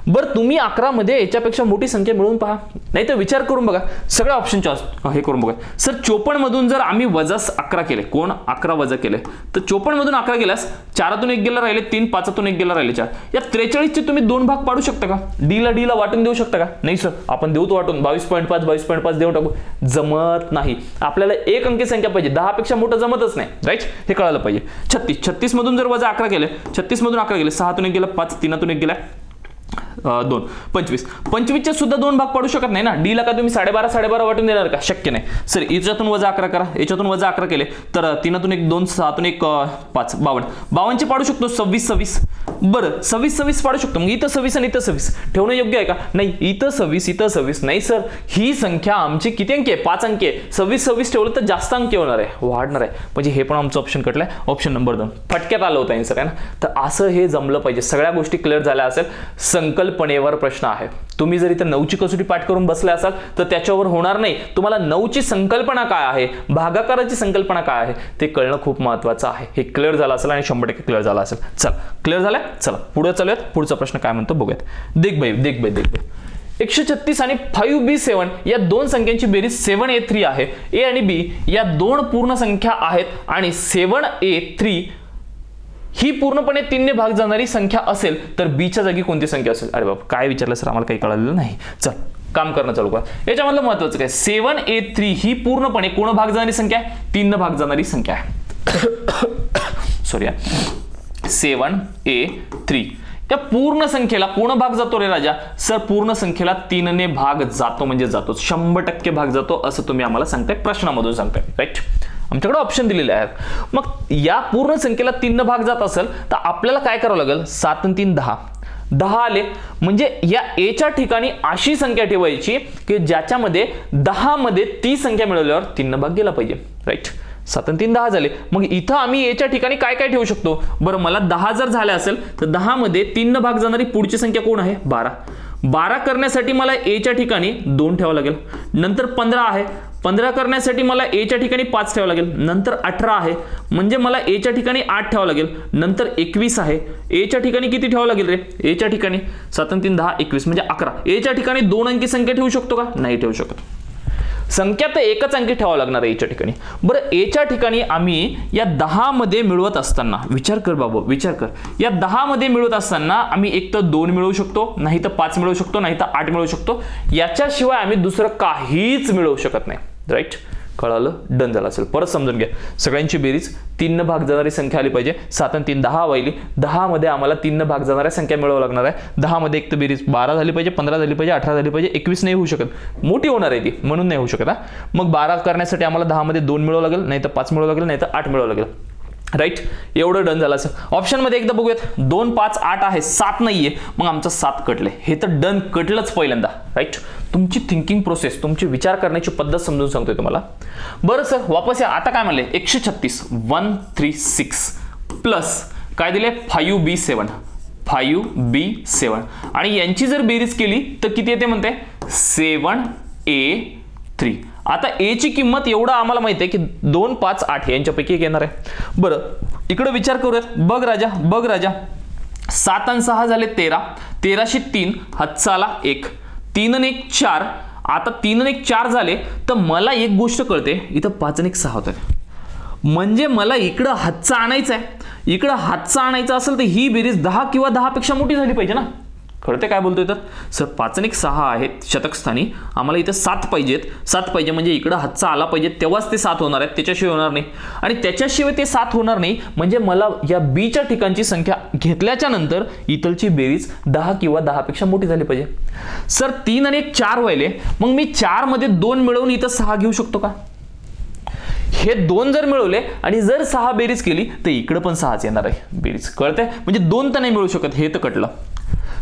बरं तुम्ही 11 मध्ये याच्यापेक्षा मोठी संख्या मिळवून पहा, नाही तर विचार करून बघा. सगळ्या ऑप्शनच्या हे करून बघा. सर 54 मधून जर आम्ही वजा 11 केले, कोण 11 वजा केले तर 54 मधून 11 गेल्यास 4तून 1 गेला राहिले 3, 5तून 1 गेला राहिले 4. या 43 चे तुम्ही 2 भाग पाडू शकता का? डी ला वाटून देऊ शकता का? नाही सर आपण देऊ तो वाटून 22.5 22.5 देऊ टाकू. जमत नाही. आपल्याला 1 अंकी संख्या पाहिजे, 10 पेक्षा मोठं जमतच नाही राईट. हे कळायला पाहिजे. 36 मधून जर वजा 11 केले, 36 मधून 11 गेले, 6तून 1 गेला 5, 3तून 1 गेला 2, 25 चे सुद्धा 2 भाग पडू शकत नाही ना. डी ला का तुम्ही 12.5 वाटून देणार का? शक्य नाही सर. याच्यातून वजा 11 करा, याच्यातून वजा 11 केले तर 3तून 1 2, 6तून 1 5 52 चे पाडू शकतो. 26 बरं 26 पाडू शकतो. मग इथं 26 आणि इथं 26 ठेवणं योग्य आहे का? नाही. इथं 26 इथं 26 नाही सर. ही संख्या आमची किती अंकी आहे? 5 अंकी आहे. 26 ठेवलं तर जास्त अंकी होणार आहे, वाढणार आहे. म्हणजे हे पण आमचं ऑप्शन कटलंय. ऑप्शन नंबर 2 फटक्यात आलं होतं आन्सर आहे ना. तर असं हे जमलं पाहिजे. सगळ्या गोष्टी क्लिअर झाल्या असेल. संकल्पनेवर प्रश्न आहे. तुम्ही जर इथं 9ची कसोटी पाठ करून बसले असाल तर त्याच्यावर होणार नाही. तुम्हाला 9ची संकल्पना काय आहे, भागाकाराची संकल्पना काय आहे ते कळणं खूप महत्त्वाचं आहे. हे क्लिअर झालं असेल आणि 100% क्लिअर झालं असेल. चला क्लिअर झालं. चला पुढे चालूयात. पुढचा प्रश्न काय म्हणतो बघूयात. देख भाई 136 आणि 5b7 या 2 संख्यांची बेरीज 7a3 आहे. ए आणि बी या 2 पूर्ण संख्या आहेत आणि 7a3 ही पूर्णपणे 3 ने भाग जाणारी संख्या असेल तर बी च्या जागी कोणती संख्या असेल? अरे बाबा काय विचारलं सर, आम्हाला काही कळलं नाही. चल काम करणं चालू करा. याच्यामधलं महत्वाचं काय 7a3 ही पूर्णपणे कोण भाग जाणारी संख्या आहे 3 भाग जाणारी संख्या आहे. सॉरी 7a3 त्या पूर्ण संख्येला कोण भाग जातो रे राजा सर पूर्ण संख्येला 3 ने भाग जातो म्हणजे जातो 100% भाग जातो असं तुम्ही आम्हाला सांगताय प्रश्नामधून सांगताय राईट. आमच्याकडे ऑप्शन दिलेले आहेत. मग या पूर्ण संख्येला 3 भाग जात असेल तर आपल्याला काय करावं लागेल 7 आणि 3 10 आले म्हणजे या a च्या ठिकाणी अशी संख्या ठेवायची की ज्याच्यामध्ये 10 मध्ये ती संख्या मिळवल्यावर 3 भाग गेला पाहिजे राईट. 7 आणि 3 10 झाले. मग इथं आम्ही a च्या ठिकाणी काय काय ठेवू शकतो बरं मला 10 जर झाले असेल तर 10 मध्ये 3 भाग जाणारी पुढची संख्या कोण आहे 12 करण्यासाठी मला a च्या ठिकाणी 2 ठेवावं लागेल. नंतर 15 आहे 15 करण्यासाठी मला a च्या ठिकाणी 5 ठेवावं लागेल. नंतर 18 आहे म्हणजे मला a च्या ठिकाणी 8 ठेवावं लागेल. नंतर 21 आहे a च्या ठिकाणी किती ठेवावं लागेल रे a च्या ठिकाणी 7 आणि 3 10 21 म्हणजे 11. a च्या ठिकाणी 2 अंकी संख्या ठेवू शकतो का नाही ठेवू शकत. संख्या तर एकच अंकी ठेवावं लागणार आहे a च्या ठिकाणी. बरं a च्या ठिकाणी आम्ही या 10 मध्ये मिळवत असताना विचार कर बाबू विचार कर या 10 मध्ये मिळवत असताना आम्ही एक तर 2 मिळवू शकतो नाही तर 5 मिळवू शकतो नाही तर 8 मिळवू शकतो याच्याशिवाय आम्ही दुसरं काहीच मिळवू शकत नाही राईट. कळालं डन झालं असेल. परत समजून घ्या सगळ्यांची बेरीज 3 भाग जाणारी संख्या आली पाहिजे. 7 आणि 3 10 व्हायली 10 मध्ये आम्हाला 3 भाग जाणाऱ्या संख्या मिळवावं लागणार आहे. 10 मध्ये एक तर बेरीज 12 झाली पाहिजे 15 झाली पाहिजे 18 झाली पाहिजे 21 नाही होऊ शकत मोठी होणार आहे ती म्हणून नाही होऊ शकत. मग 12 करण्यासाठी आम्हाला 10 मध्ये 2 मिळवावं लागेल नाही तर 5 मिळवावं लागेल नाही तर 8 मिळवावं लागेल राईट. एवढं डन झालं असं. ऑप्शन मध्ये एकदा बघूयात 2 5 8 आहे 7 नाहीये मग आमचं 7 कटले. हे तर डन कटलंच पहिल्यांदा राईट. तुमची थिंकिंग प्रोसेस तुमची विचार करण्याची पद्धत समजून सांगतोय तुम्हाला. बरं सर वापस या आता काय म्हणले 136 136 प्लस काय दिले 5b7 आणि यांची जर बेरीज केली तर किती येते म्हणते 7a3. आता a ची किंमत एवढा आम्हाला माहिती आहे की 2 5 8 यांच्यापैकी एक येणार आहे. बरं इकडे विचार करूयात बघ राजा 7 आणि 6 झाले 13 13शी 3 हातचा आला 1 3 आणि 1 4. आता 3 आणि 1 4 झाले तर मला एक गोष्ट कळते इथं 5 आणि 1 6 होतात म्हणजे मला इकडं हातचा आणायचा आहे. इकडं हातचा आणायचा असेल तर ही बेरीज 10 किंवा 10 पेक्षा मोठी झाली पाहिजे ना. कळते काय बोलतोय तर सर 5 आणि 1 6 आहेत शतकस्थानी आम्हाला इथं 7 पाहिजे म्हणजे इकडं हातचा आला पाहिजे तेव्हाच ते 7 होणार आहेत त्याच्याशिवाय होणार नाही. आणि त्याच्याशिवाय ते 7 होणार नाही म्हणजे मला या b च्या ठिकाणची संख्या घेतल्याच्या नंतर इथलची बेरीज 10 किंवा 10 पेक्षा मोठी झाली पाहिजे. सर 3 आणि 1 4 व्हायले मग मी 4 मध्ये 2 मिळवून इथं 6 घेऊ शकतो का. हे 2 जर मिळवले आणि जर 6 बेरीज केली तर इकडे पण 6च येणार आहे बेरीज. कळते म्हणजे 2 तर नाही मिळू शकत हे तर कटलं.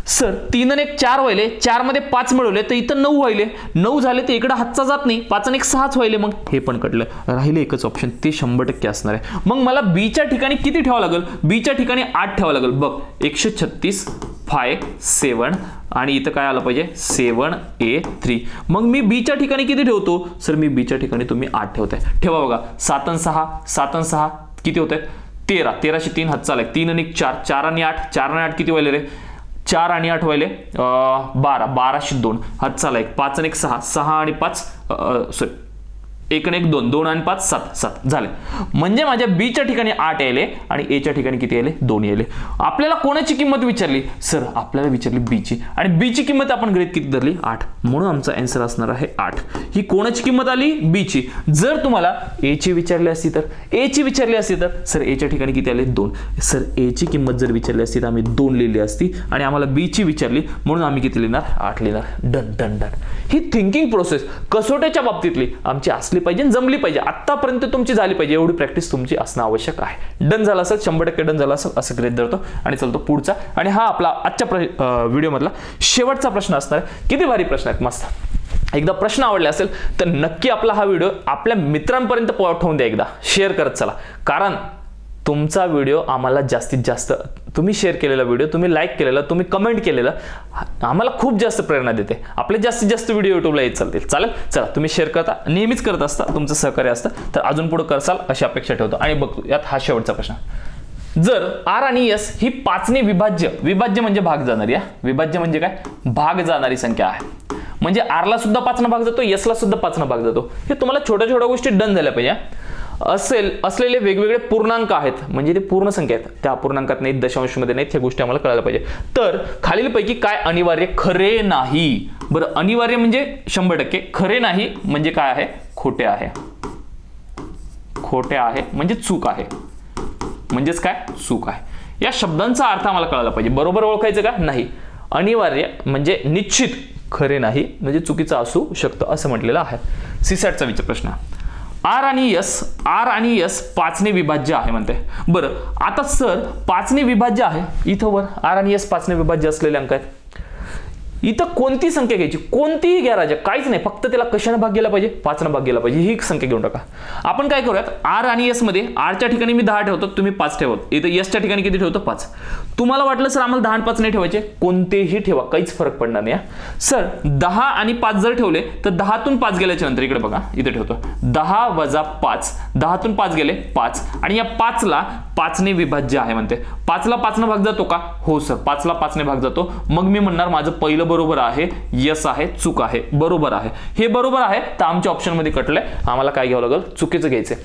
सर 3 आणि 1 4 व्हायले 4 मध्ये 5 मिळवले तर इथं 9 व्हायले 9 झाले तर इकडे हातचा जात नाही 5 आणि 1 6च व्हायले मग हे पण कटलं. राहिले एकच ऑप्शन ते 100% असणार आहे. मग मला b च्या ठिकाणी किती ठेवावं लागेल b च्या ठिकाणी 8 ठेवावं लागेल. बघ 136 5 7 आणि इथं काय आलं पाहिजे 7a3. मग मी b च्या ठिकाणी किती ठेवतो सर मी b च्या ठिकाणी तुम्ही 8 ठेवताय. ठेवा बघा 7 आणि 6 किती होत आहेत 13 13शी 3 हात चालय 3 आणि 4 4 आणि 8 किती व्हायले रे 4 आणि 8 व्हायले 12 12शी 2 हात चालय 5 आणि 6 6 आणि 5 सॉरी 1 आणि 1 2 2 आणि 5 7 झाले. म्हणजे माझ्या b च्या ठिकाणी 8 यायले आणि a च्या ठिकाणी किती यायले 2 यायले. आपल्याला कोणाची किंमत विचारली सर आपल्याला विचारली b ची आणि b ची किंमत आपण गृहीत किती धरली 8 म्हणून आमचा आन्सर असणार आहे 8. ही कोणाची किंमत आली b ची. जर तुम्हाला a ची विचारली असती तर सर a च्या ठिकाणी किती आले 2. सर a ची किंमत जर विचारली असती तर आम्ही 2 लिहिली असती आणि आम्हाला b ची विचारली म्हणून आम्ही किती लिहिणार 8 लिहिणार. Done done done. ही थिंकिंग प्रोसेस कसोट्याच्या बाबतीतली आमची असली पाहिजे जमली पाहिजे आतापर्यंत तुमची झाली पाहिजे एवढी प्रॅक्टिस तुमची असणं आवश्यक आहे. डन झालं असेल 100% डन झालं असेल असं गृहीत धरतो आणि चलतो पुढचा. आणि हा आपला आजच्या व्हिडिओ मधला शेवटचा प्रश्न असणार आहे. किती भारी प्रश्न आहेत मस्त. एकदा प्रश्न आवडले असेल तर नक्की आपला हा व्हिडिओ आपल्या मित्रांपर्यंत पाठवून द्या एकदा शेअर करत चला. कारण तुमचा व्हिडिओ आम्हाला जास्तीत जास्त तुम्ही शेअर केलेला व्हिडिओ तुम्ही लाईक केलेला तुम्ही कमेंट केलेलं आम्हाला खूप जास्त प्रेरणा देते. आपले जास्तीत जास्त व्हिडिओ युट्यूबला येत चालतील. चालेल चला तुम्ही शेअर करता नेहमीच करत असता तुमचं सहकार्य असतं तर अजून पुढे करसाल अशी अपेक्षा ठेवतो. आणि बघतो यात हा शेवटचा प्रश्न. जर r आणि s ही 5 ने विभाज्य म्हणजे भाग जाणारी विभाज्य म्हणजे काय भाग जाणारी संख्या आहे. म्हणजे r ला सुद्धा 5 ने भाग जातो s ला सुद्धा 5 ने भाग जातो. हे तुम्हाला छोट्या छोट्या गोष्टी डन झाल्या पाहिजे. असलेले वेगवेगळे पूर्णांक आहेत म्हणजे ते पूर्ण संख्या आहेत त्या अपूर्णांकात नाहीत दशांश मध्ये नाहीत ह्या गोष्टी आम्हाला कळायला पाहिजे. तर खालीलपैकी काय अनिवार्य खरे नाही बरं, अनिवार्य म्हणजे 100%, खरे नाही म्हणजे काय आहे, खोटे आहे. खोटे आहे म्हणजे चूक आहे, म्हणजेच काय, चूक आहे. या शब्दांचा अर्थ आम्हाला कळायला पाहिजे. बरोबर ओळखायचं का, नाही. अनिवार्य म्हणजे निश्चित, खरे नाही म्हणजे चुकीचं असू शकतं असं म्हटलेलं आहे. सीसॅटचा विचार प्रश्न. आर आणि एस 5 ने विभाज्य आहे म्हणते. बरं, आता सर 5 ने विभाज्य आहे, इथं वर आर आणि एस 5 ने विभाज्य असलेले अंक आहेत. इथं कोणती संख्या घ्यायची, कोणतीही घ्या राजा, काहीच नाही, फक्त त्याला कशानं भाग गेला पाहिजे, 5 ने भाग गेला पाहिजे, ही संख्या घेऊन टाका. आपण काय करूयात, आर आणि एस मध्ये आरच्या ठिकाणी मी 10 ठेवतो, तुम्ही 5 ठेवत. इथं एसच्या ठिकाणी किती ठेवतो, 5. तुम्हाला वाटलं सर आम्हाला 10 आणि 5 नाही ठेवायचे, कोणतेही ठेवा, काहीच फरक पडणार नाही. सर 10 आणि 5 जर ठेवले तर 10तून 5 गेल्याच्या नंतर इकडे बघा, इथे ठेवतो 10 वजा 5, 10तून 5 गेले 5, आणि या 5 ला 5 ने विभाज्य आहे म्हणते. 5 ला 5 ने भाग जातो का, हो सर, 5 ला 5 ने भाग जातो. मग मी म्हणणार माझं पहिलं बरोबर आहे, यस आहे, चूक आहे, बरोबर आहे. हे बरोबर आहे तर आमच्या ऑप्शन मध्ये कटलंय, आम्हाला काय घ्यावं लागेल, चुकीचं घ्यायचंय.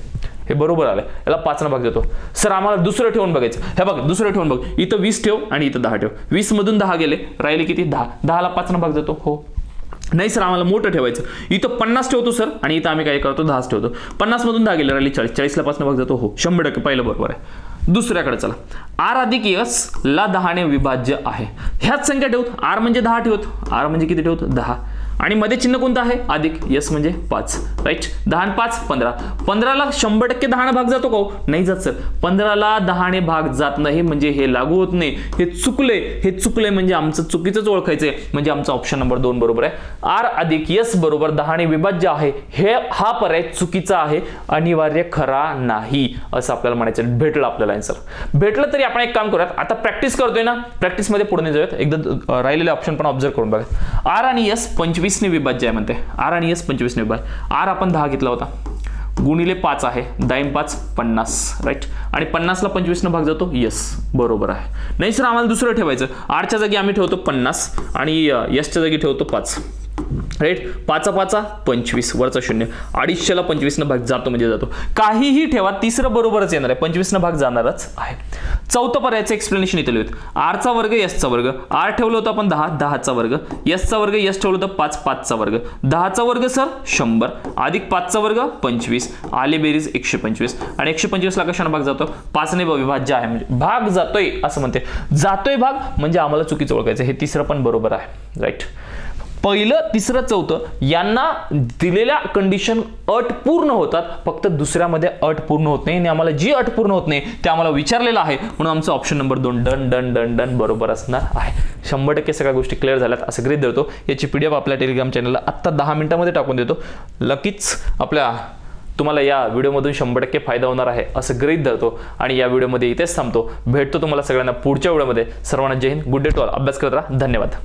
हे बरोबर आलंय, याला 5 ने भाग देतो. सर आम्हाला दुसरं ठेवून बघायचं. हे बघ, दुसरं ठेवून बघ, इथं 20 ठेव आणि इथं 10 ठेव. 20 मधून 10 गेले, राहिले किती, 10. 10 ला 5 ने भाग देतो, हो. नाही सर आम्हाला मोठं ठेवायचं, इथं 50 ठेवतो सर, आणि इथं आम्ही काय करतो, 10 ठेवतो. 50 मधून 10 गेले, राहिले 40. 40 ला 5 ने भाग देतो, हो, 100% पहिलं बरोबर आहे. दुसऱ्याकडे चला. आर अधिक एस ला 10 ने विभाज्य आहे. ह्याच संख्या ठेवत, आर म्हणजे 10 ठेवत, आर म्हणजे किती ठेवत, 10, आणि मध्ये चिन्ह कोणतं आहे, अधिक, यस म्हणजे 5, राईट. 10 आणि 5 15. 15 ला 100% 10 ने भाग जातो का, नाही जात सर. 15 ला 10 ने भाग जात नाही म्हणजे हे लागू होत नाही, हे चुकले म्हणजे आमचं चुकीचंच ओळखायचंय, म्हणजे आमचा ऑप्शन नंबर 2 बरोबर आहे. आर अधिक यस बरोबर 10 ने विभाज्य आहे, हा पर्याय चुकीचा आहे, अनिवार्य खरा नाही असं आपल्याला म्हणायचं. भेटलं आपल्याला आन्सर, भेटलं तरी आपण एक काम करूयात, आता प्रॅक्टिस करतोय ना, प्रॅक्टिस मध्ये पुढे जाऊयात. एकदा राहिलेले ऑप्शन पण ऑब्झर्व करून बघा. आर आणि यस 25 ने विभाज्य आहे म्हणते. आर आणि एस 25 ने विभाज्य. आर आपण 10 घेतला होता, गुणिले 5 आहे, 10 5 50, राईट. आणि 50 ला 25 ने भाग जातो, यस बरोबर आहे. नाही सर आम्हाला दुसरं ठेवायचं, आरच्या जागी आम्ही ठेवतो 50 आणि यसच्या जागी ठेवतो 5, राईट. 5 5 25, वरचा 0, 250 ला 25 ने भाग जातो म्हणजे जातो. काहीही ठेवा, तिसरं बरोबरच येणार आहे, 25 ने भाग जाणारच आहे. चौथं पर्यायचं एक्सप्लेनेशन इथे लिहूत. आर चा वर्ग एसचा वर्ग, आर ठेवलं होतं आपण 10, 10 चा वर्ग, एसचा वर्ग एस ठेवलं होतं 5, 5 चा वर्ग, 10 चा वर्ग सर 100, अधिक 5 चा वर्ग 25, आले बेरीज 125, आणि 125 ला कशाने भाग जातो, 5 ने विभाज्य आहे म्हणजे भाग जातोय असं म्हणते. जातोय भाग म्हणजे आम्हाला चुकीचं ओळखायचं, हे तिसरं पण बरोबर आहे, राईट. पहिलं, तिसरं, चौथं यांना दिलेल्या कंडिशन अट पूर्ण होतात, फक्त दुसऱ्यामध्ये अट पूर्ण होत नाही, आणि आम्हाला जी अट पूर्ण होत नाही ते आम्हाला विचारलेलं आहे, म्हणून आमचं option number 2 done done done done बरोबर असणार आहे. 100% सगळ्या गोष्टी क्लिअर झाल्यात असं गृहीत धरतो. याची PDF आपल्या टेलिग्राम चॅनलला आत्ता 10 मिनिटांमध्ये टाकून देतो. नक्कीच तुम्हाला या व्हिडिओमधून 100% फायदा होणार आहे असं गृहीत धरतो, आणि या व्हिडिओमध्ये इथेच थांबतो. भेटतो तुम्हाला सगळ्यांना पुढच्या व्हिडिओमध्ये. सर्वांना जय Hind, good day to all. अभ्यास करत राहा. धन्यवाद.